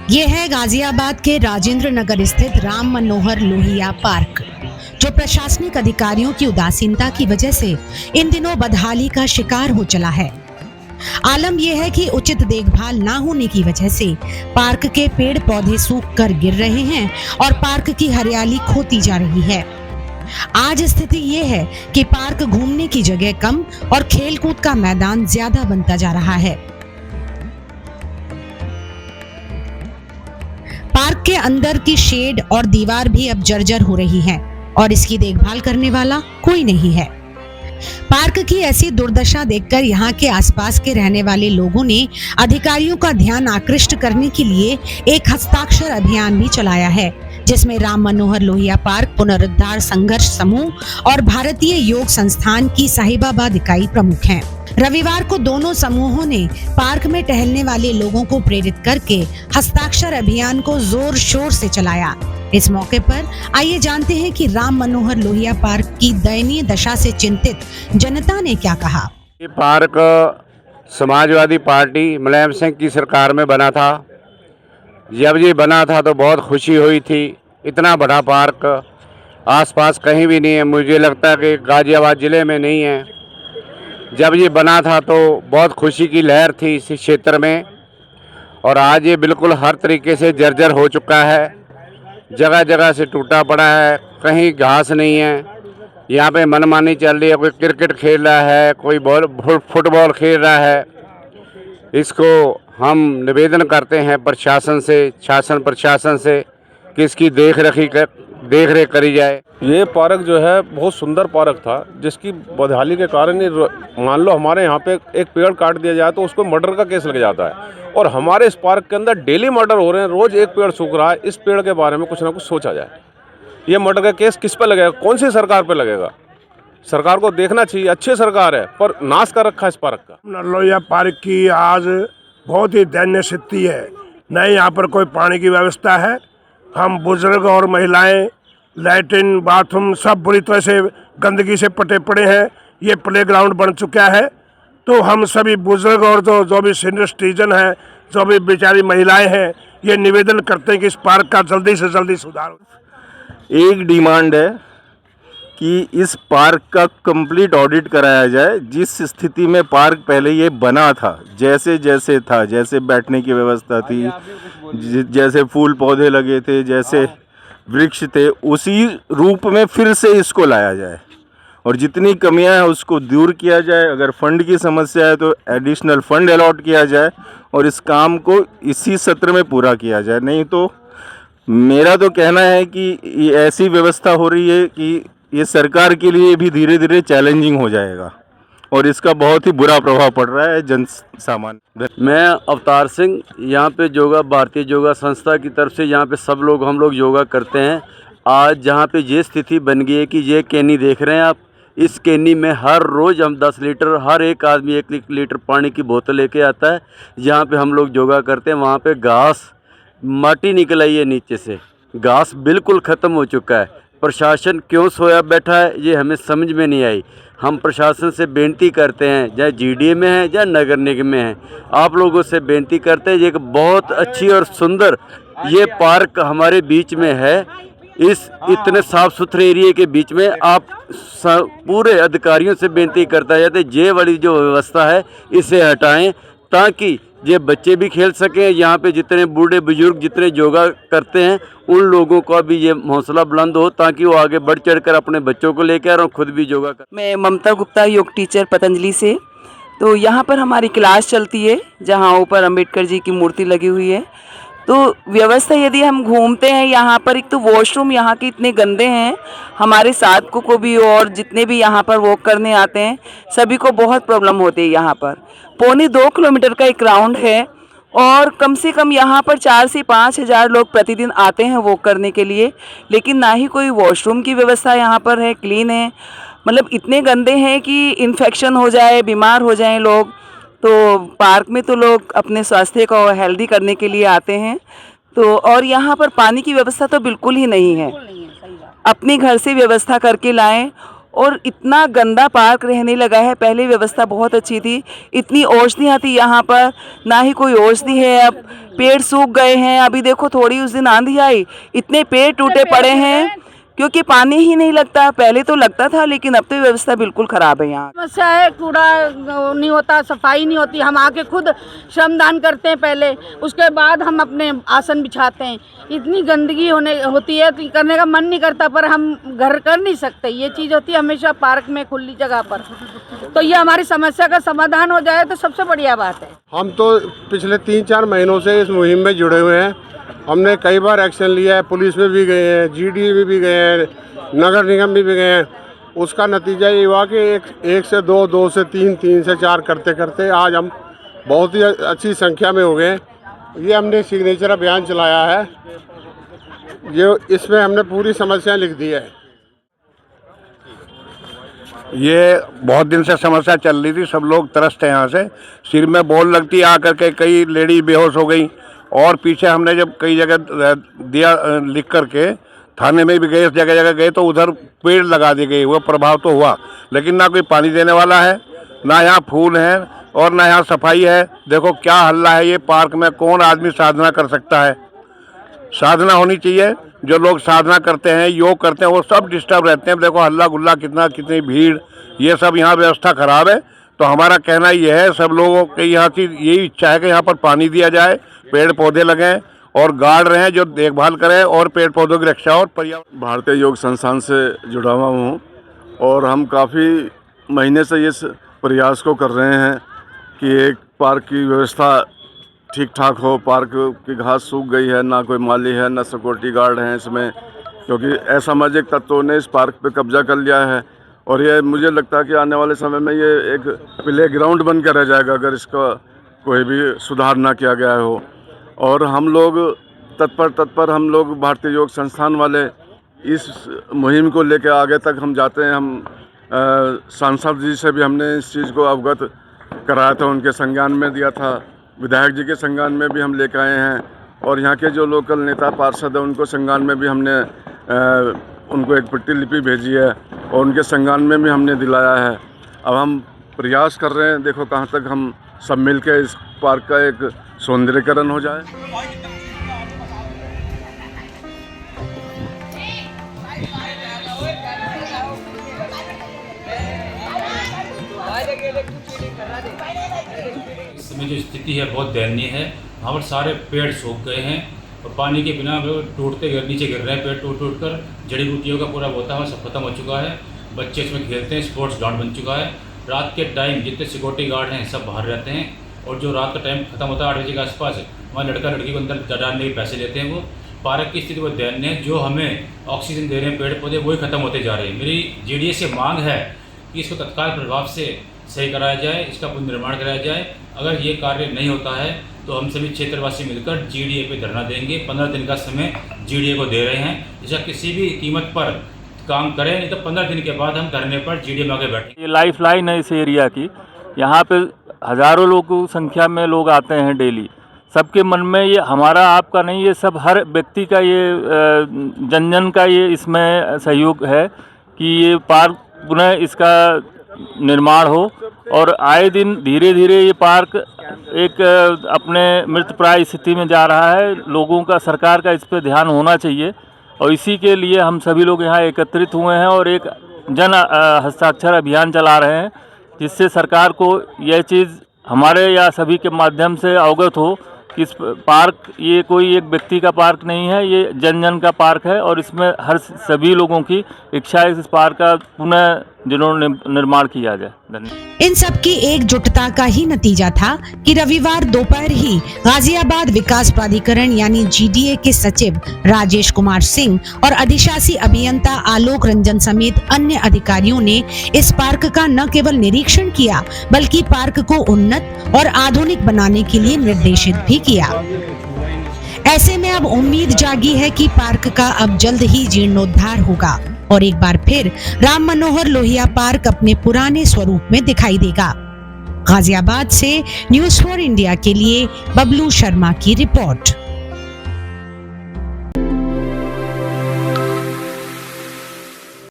ये है गाजियाबाद के राजेंद्र नगर स्थित राम मनोहर लोहिया पार्क, जो प्रशासनिक अधिकारियों की उदासीनता की वजह से इन दिनों बदहाली का शिकार हो चला है। आलम यह है कि उचित देखभाल ना होने की वजह से पार्क के पेड़ पौधे सूख कर गिर रहे हैं और पार्क की हरियाली खोती जा रही है। आज स्थिति ये है कि पार्क घूमने की जगह कम और खेलकूद का मैदान ज्यादा बनता जा रहा है। पार्क के अंदर की शेड और दीवार भी अब जर्जर हो रही है और इसकी देखभाल करने वाला कोई नहीं है। पार्क की ऐसी दुर्दशा देखकर यहाँ के आसपास के रहने वाले लोगों ने अधिकारियों का ध्यान आकृष्ट करने के लिए एक हस्ताक्षर अभियान भी चलाया है, जिसमें राम मनोहर लोहिया पार्क पुनरुद्धार संघर्ष समूह और भारतीय योग संस्थान की साहिबाबाद इकाई प्रमुख हैं। रविवार को दोनों समूहों ने पार्क में टहलने वाले लोगों को प्रेरित करके हस्ताक्षर अभियान को जोर शोर से चलाया। इस मौके पर आइए जानते हैं कि राम मनोहर लोहिया पार्क की दयनीय दशा से चिंतित जनता ने क्या कहा। ये पार्क समाजवादी पार्टी मुलायम सिंह की सरकार में बना था। जब ये बना था तो बहुत खुशी हुई थी। इतना बड़ा पार्क आसपास कहीं भी नहीं है, मुझे लगता है कि गाजियाबाद ज़िले में नहीं है। जब ये बना था तो बहुत खुशी की लहर थी इस क्षेत्र में, और आज ये बिल्कुल हर तरीके से जर्जर हो चुका है। जगह जगह से टूटा पड़ा है, कहीं घास नहीं है। यहाँ पे मनमानी चल रही है, कोई क्रिकेट खेल रहा है, कोई फुटबॉल खेल रहा है। इसको हम निवेदन करते हैं प्रशासन से, शासन प्रशासन से कि इसकी देख रेख करी जाए। ये पार्क जो है बहुत सुंदर पार्क था, जिसकी बदहाली के कारण ही मान लो हमारे यहाँ पे एक पेड़ काट दिया जाए तो उसको मर्डर का केस लग जाता है, और हमारे इस पार्क के अंदर डेली मर्डर हो रहे हैं। रोज़ एक पेड़ सूख रहा है। इस पेड़ के बारे में कुछ ना कुछ सोचा जाए। ये मर्डर का केस किस पे लगेगा, कौन सी सरकार पे लगेगा? सरकार को देखना चाहिए। अच्छी सरकार है पर नाश कर रखा है इस पार्क का। लोहिया पार्क की आज बहुत ही दयनीय स्थिति है। न यहाँ पर कोई पानी की व्यवस्था है। हम बुजुर्ग और महिलाएं लैट्रिन बाथरूम सब बुरी तरह से गंदगी से पटे पड़े हैं। ये प्लेग्राउंड बन चुका है। तो हम सभी बुजुर्ग और जो भी सीनियर सिटीजन हैं, जो भी बेचारी महिलाएं हैं, ये निवेदन करते हैं कि इस पार्क का जल्दी से जल्दी सुधार हो। एक डिमांड है कि इस पार्क का कंप्लीट ऑडिट कराया जाए। जिस स्थिति में पार्क पहले ये बना था, जैसे जैसे था, जैसे बैठने की व्यवस्था थी, जैसे फूल पौधे लगे थे, जैसे वृक्ष थे, उसी रूप में फिर से इसको लाया जाए और जितनी कमियां हैं उसको दूर किया जाए। अगर फंड की समस्या है तो एडिशनल फंड अलॉट किया जाए और इस काम को इसी सत्र में पूरा किया जाए। नहीं तो मेरा तो कहना है कि ये ऐसी व्यवस्था हो रही है कि ये सरकार के लिए भी धीरे धीरे चैलेंजिंग हो जाएगा और इसका बहुत ही बुरा प्रभाव पड़ रहा है जन सामान्य। मैं अवतार सिंह, यहाँ पे योगा भारतीय योगा संस्था की तरफ से यहाँ पे सब लोग हम लोग योगा करते हैं। आज जहाँ पे ये स्थिति बन गई है कि ये कैनी देख रहे हैं आप, इस कैनी में हर रोज़ हम 10 लीटर, हर एक आदमी 1 लीटर पानी की बोतल लेके आता है। जहाँ पे हम लोग योगा करते हैं वहाँ पे घास माटी निकल आई है, नीचे से घास बिल्कुल ख़त्म हो चुका है। प्रशासन क्यों सोया बैठा है ये हमें समझ में नहीं आई। हम प्रशासन से बेनती करते हैं, चाहे जीडीए में है या नगर निगम में है, आप लोगों से बेनती करते हैं। ये एक बहुत अच्छी और सुंदर ये पार्क हमारे बीच में है। इस इतने साफ़ सुथरे एरिए के बीच में आप पूरे अधिकारियों से बेनती करता है जाते ये वाली जो व्यवस्था है इसे हटाएं, ताकि ये बच्चे भी खेल सकें। यहाँ पे जितने बूढ़े बुजुर्ग जितने योगा करते हैं उन लोगों का भी ये हौसला बुलंद हो, ताकि वो आगे बढ़ चढ़कर अपने बच्चों को लेकर और खुद भी योगा कर। मैं ममता गुप्ता, योग टीचर पतंजलि से। तो यहाँ पर हमारी क्लास चलती है जहाँ ऊपर अंबेडकर जी की मूर्ति लगी हुई है। तो व्यवस्था यदि हम घूमते हैं यहाँ पर, एक तो वॉशरूम यहाँ के इतने गंदे हैं, हमारे साधकों को भी और जितने भी यहाँ पर वॉक करने आते हैं सभी को बहुत प्रॉब्लम होती है। यहाँ पर 2.25 किलोमीटर का एक राउंड है और कम से कम यहाँ पर 4 से 5 हज़ार लोग प्रतिदिन आते हैं वॉक करने के लिए, लेकिन ना ही कोई वॉशरूम की व्यवस्था यहाँ पर है, क्लीन है। मतलब इतने गंदे हैं कि इन्फेक्शन हो जाए, बीमार हो जाएं लोग। तो पार्क में तो लोग अपने स्वास्थ्य को हेल्दी करने के लिए आते हैं। तो और यहाँ पर पानी की व्यवस्था तो बिल्कुल ही नहीं है। अपने घर से व्यवस्था करके लाएं और इतना गंदा पार्क रहने लगा है। पहले व्यवस्था बहुत अच्छी थी, इतनी औषधियाँ थी यहाँ पर, ना ही कोई औषधि है। अब पेड़ सूख गए हैं। अभी देखो थोड़ी उस दिन आंधी आई, इतने पेड़ टूटे पड़े हैं क्योंकि पानी ही नहीं लगता। पहले तो लगता था, लेकिन अब तो व्यवस्था बिल्कुल ख़राब है यहाँ। समस्या है, कूड़ा नहीं होता, सफाई नहीं होती। हम आके खुद श्रमदान करते हैं पहले, उसके बाद हम अपने आसन बिछाते हैं। इतनी गंदगी होती है कि करने का मन नहीं करता, पर हम घर कर नहीं सकते। ये चीज़ होती है हमेशा पार्क में, खुली जगह पर। तो ये हमारी समस्या का समाधान हो जाए तो सबसे बढ़िया बात है। हम तो पिछले 3-4 महीनों से इस मुहिम में जुड़े हुए हैं। हमने कई बार एक्शन लिया है, पुलिस में भी गए हैं, जीडी में भी गए हैं, नगर निगम में भी गए हैं। उसका नतीजा ये हुआ कि एक से 2, 2 से 3, 3 से 4 करते करते आज हम बहुत ही अच्छी संख्या में हो गए। ये हमने सिग्नेचर अभियान चलाया है, जो इसमें हमने पूरी समस्या लिख दी है। ये बहुत दिन से समस्या चल रही थी, सब लोग तरसते हैं यहाँ से, सिर में बोल लगती आकर के, कई लेडी बेहोश हो गई। और पीछे हमने जब कई जगह दिया लिख करके, थाने में भी गए, इस जगह जगह गए तो उधर पेड़ लगा दिए गए, वो प्रभाव तो हुआ, लेकिन ना कोई पानी देने वाला है, ना यहाँ फूल हैं और ना यहाँ सफाई है। देखो क्या हल्ला है ये पार्क में, कौन आदमी साधना कर सकता है? साधना होनी चाहिए। जो लोग साधना करते हैं, योग करते हैं, वो सब डिस्टर्ब रहते हैं। देखो हल्ला गुल्ला कितनी भीड़, ये सब यहाँ व्यवस्था खराब है। तो हमारा कहना ये है, सब लोगों की यहाँ की यही इच्छा है कि यहाँ पर पानी दिया जाए, पेड़ पौधे लगें और गार्ड रहें जो देखभाल करें और पेड़ पौधों की रक्षा और पर्यावरण। भारतीय योग संस्थान से जुड़ा हुआ हूँ और हम काफ़ी महीने से इस प्रयास को कर रहे हैं कि एक पार्क की व्यवस्था ठीक ठाक हो। पार्क की घास सूख गई है, ना कोई माली है, ना सिक्योरिटी गार्ड हैं इसमें, क्योंकि असामाजिक तत्वों ने इस पार्क पे कब्जा कर लिया है। और ये मुझे लगता है कि आने वाले समय में ये एक प्ले ग्राउंड बन कर रह जाएगा अगर इसका कोई भी सुधार ना किया गया हो। और हम लोग तत्पर हम लोग भारतीय योग संस्थान वाले इस मुहिम को लेकर आगे तक हम जाते हैं। हम सांसद जी से भी हमने इस चीज़ को अवगत कराया था, उनके संज्ञान में दिया था, विधायक जी के संज्ञान में भी हम लेकर आए हैं और यहाँ के जो लोकल नेता पार्षद हैं उनको संज्ञान में भी हमने उनको एक प्रतिलिपि भेजी है और उनके संज्ञान में भी हमने दिलाया है। अब हम प्रयास कर रहे हैं, देखो कहाँ तक हम सब मिलकर इस पार्क का एक सौंदर्यीकरण हो जाए। इस समय जो स्थिति है बहुत दयनीय है। वहाँ पर सारे पेड़ सूख गए हैं और पानी के बिना टूटते नीचे गिर रहे हैं। पेड़ टूट कर जड़ी बूटियों का पूरा बोता सब खत्म हो चुका है। बच्चे इसमें खेलते हैं, स्पोर्ट्स ग्राउंड बन चुका है। रात के टाइम जितने सिक्योरिटी गार्ड हैं सब बाहर रहते हैं और जो रात का टाइम खत्म होता है 8 बजे के आसपास, वहाँ लड़का लड़की को अंदर डालने के पैसे लेते हैं। वो पार्क की स्थिति बहुत दयनीय है। जो हमें ऑक्सीजन दे रहे हैं पेड़ पौधे, वही खत्म होते जा रहे हैं। मेरी जेडीए से मांग है कि इसको तत्काल प्रभाव से सही कराया जाए, इसका पुनर्निर्माण कराया जाए। अगर ये कार्य नहीं होता है तो हम सभी क्षेत्रवासी मिलकर जीडीए पे धरना देंगे। 15 दिन का समय जीडीए को दे रहे हैं, इसका किसी भी कीमत पर काम करें, नहीं तो 15 दिन के बाद हम धरने पर जीडीए में आगे बैठेंगे। ये लाइफ लाइन है इस एरिया की। यहाँ पे हज़ारों लोगों की संख्या में लोग आते हैं डेली। सबके मन में ये हमारा आपका नहीं, ये सब हर व्यक्ति का, ये जन जन का ये इसमें सहयोग है कि ये पार्क पुनः इसका निर्माण हो और आए दिन धीरे धीरे ये पार्क एक अपने मृतप्राय स्थिति में जा रहा है। लोगों का, सरकार का इस पर ध्यान होना चाहिए और इसी के लिए हम सभी लोग यहाँ एकत्रित हुए हैं और एक जन हस्ताक्षर अभियान चला रहे हैं, जिससे सरकार को यह चीज़ हमारे या सभी के माध्यम से अवगत हो कि इस पार्क ये कोई एक व्यक्ति का पार्क नहीं है, ये जन जन का पार्क है और इसमें हर सभी लोगों की इच्छा है इस पार्क का पुनः जिन्होंने निर्माण किया जाए। धन्यवाद। इन सब की एकजुटता का ही नतीजा था कि रविवार दोपहर ही गाजियाबाद विकास प्राधिकरण यानी जीडीए के सचिव राजेश कुमार सिंह और अधिशासी अभियंता आलोक रंजन समेत अन्य अधिकारियों ने इस पार्क का न केवल निरीक्षण किया बल्कि पार्क को उन्नत और आधुनिक बनाने के लिए निर्देशित भी किया। ऐसे में अब उम्मीद जागी है कि पार्क का अब जल्द ही जीर्णोद्धार होगा और एक बार फिर राम मनोहर लोहिया पार्क अपने पुराने स्वरूप में दिखाई देगा। गाजियाबाद से न्यूज़ 4 इंडिया के लिए बबलू शर्मा की रिपोर्ट।